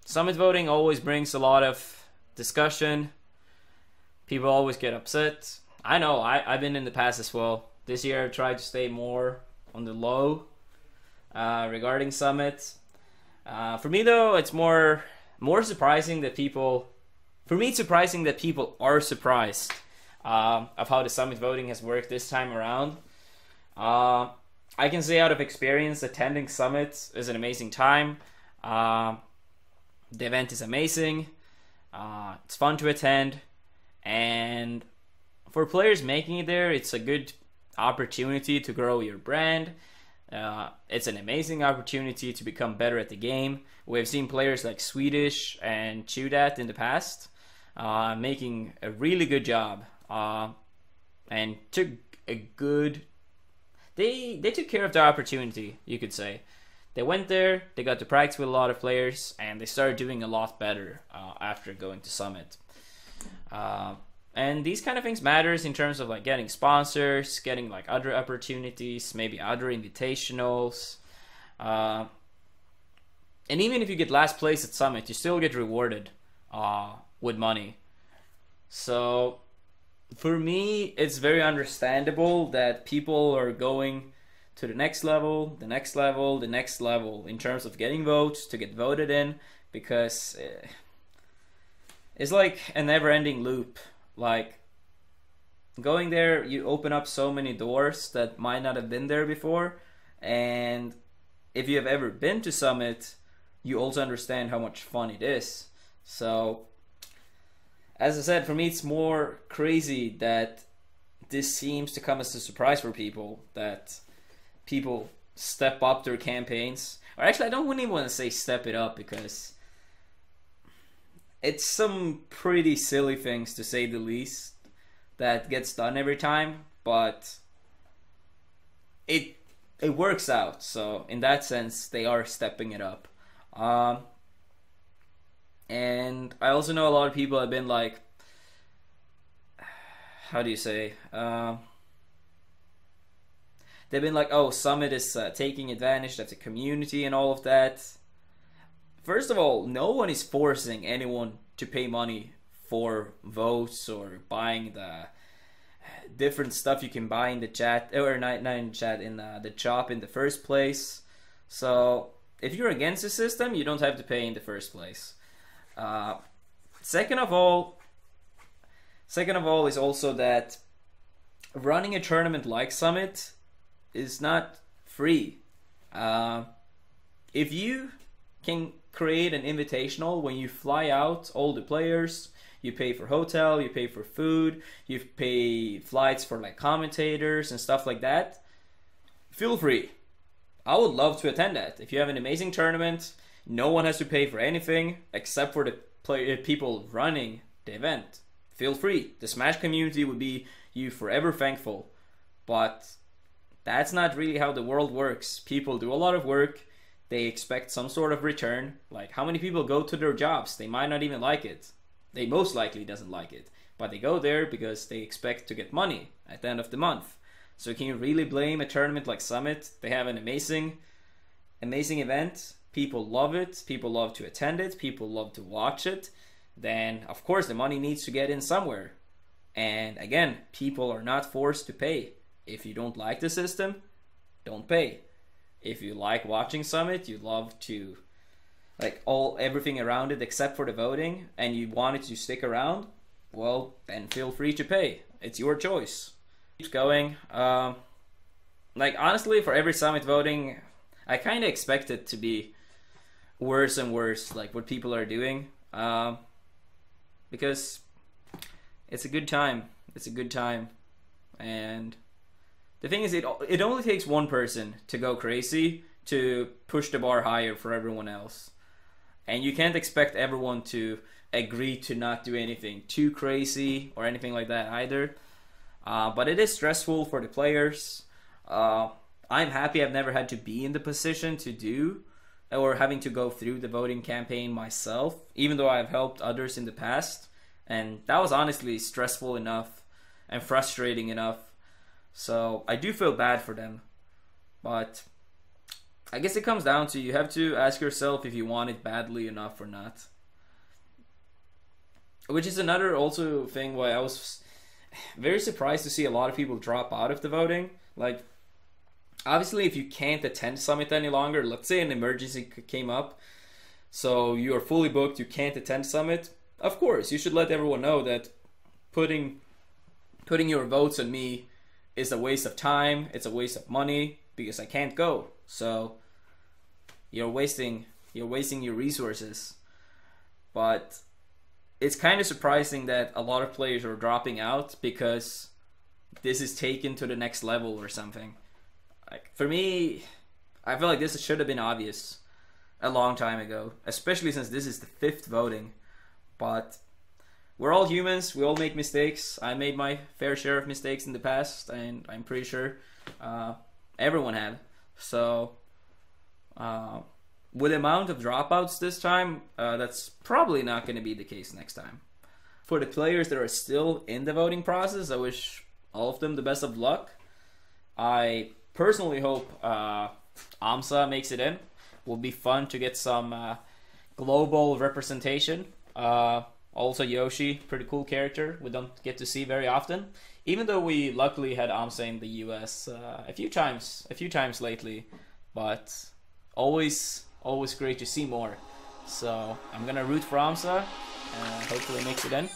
Summit voting always brings a lot of discussion. People always get upset. I know, I've been in the past as well. This year I've tried to stay more on the low regarding Summit. For me though, it's more surprising that people... For me, it's surprising that people are surprised of how the Summit voting has worked this time around. I can say out of experience, attending Summit is an amazing time. The event is amazing. It's fun to attend. And for players making it there, it's a good opportunity to grow your brand. It's an amazing opportunity to become better at the game. We've seen players like Swedish and Chudat in the past making a really good job and took a good... They took care of the opportunity, you could say. They went there, they got to practice with a lot of players, and they started doing a lot better after going to Summit. And these kind of things matters in terms of like getting sponsors, getting like other opportunities, maybe other invitationals. And even if you get last place at Summit, you still get rewarded with money. So for me, it's very understandable that people are going to the next level, the next level, the next level in terms of getting votes to get voted in, because it's like a never-ending loop. Like going there, you open up so many doors that might not have been there before, and if you have ever been to Summit, you also understand how much fun it is. So as I said, for me it's more crazy that this seems to come as a surprise for people, that people step up their campaigns. Or actually, I don't even want to say step it up, because it's some pretty silly things, to say the least, that gets done every time, but it works out. So in that sense, they are stepping it up. And I also know a lot of people have been like, how do you say? They've been like, oh, Summit is taking advantage of the community and all of that. First of all, no one is forcing anyone to pay money for votes or buying the different stuff you can buy in the chat, or not in the chat, in the shop in the first place. So if you're against the system, you don't have to pay in the first place. Second of all is also that running a tournament like Summit is not free. If you can create an invitational when you fly out all the players, you pay for hotel, you pay for food, you pay flights for like commentators and stuff like that, feel free. I would love to attend that. If you have an amazing tournament, no one has to pay for anything except for the people running the event. Feel free. The Smash community would be you forever thankful. But that's not really how the world works. People do a lot of work. They expect some sort of return. Like, how many people go to their jobs? They might not even like it. They most likely doesn't like it. But they go there because they expect to get money at the end of the month. So can you really blame a tournament like Summit? They have an amazing event. People love it. People love to attend it. People love to watch it. Then, of course, the money needs to get in somewhere. And again, people are not forced to pay. If you don't like the system, don't pay. If you like watching Summit, you love to like everything around it except for the voting, and you want it to stick around, well, then feel free to pay. It's your choice. Keeps going. Like honestly, for every Summit voting, I kind of expect it to be worse and worse, like what people are doing, because it's a good time. It's a good time, and the thing is, it only takes one person to go crazy to push the bar higher for everyone else. And you can't expect everyone to agree to not do anything too crazy or anything like that either. But it is stressful for the players. I'm happy I've never had to be in the position to do or having to go through the voting campaign myself, even though I've helped others in the past. And that was honestly stressful enough and frustrating enough. So I do feel bad for them, but I guess it comes down to you have to ask yourself if you want it badly enough or not. Which is another also thing why I was very surprised to see a lot of people drop out of the voting. Like, obviously, if you can't attend Summit any longer, let's say an emergency came up, so you are fully booked, you can't attend Summit, of course, you should let everyone know that putting your votes on me is a waste of time, it's a waste of money, because I can't go. So, you're wasting your resources. But it's kind of surprising that a lot of players are dropping out because this is taken to the next level or something. Like, for me, I feel like this should have been obvious a long time ago, especially since this is the 5th voting. But we're all humans, we all make mistakes. I made my fair share of mistakes in the past, and I'm pretty sure everyone had. So, with the amount of dropouts this time, that's probably not going to be the case next time. For the players that are still in the voting process, I wish all of them the best of luck. I personally hope AMSA makes it in. Will be fun to get some global representation. Also Yoshi, pretty cool character. We don't get to see very often. Even though we luckily had AMSA in the US a few times lately, but always great to see more. So I'm gonna root for AMSA and hopefully makes it in.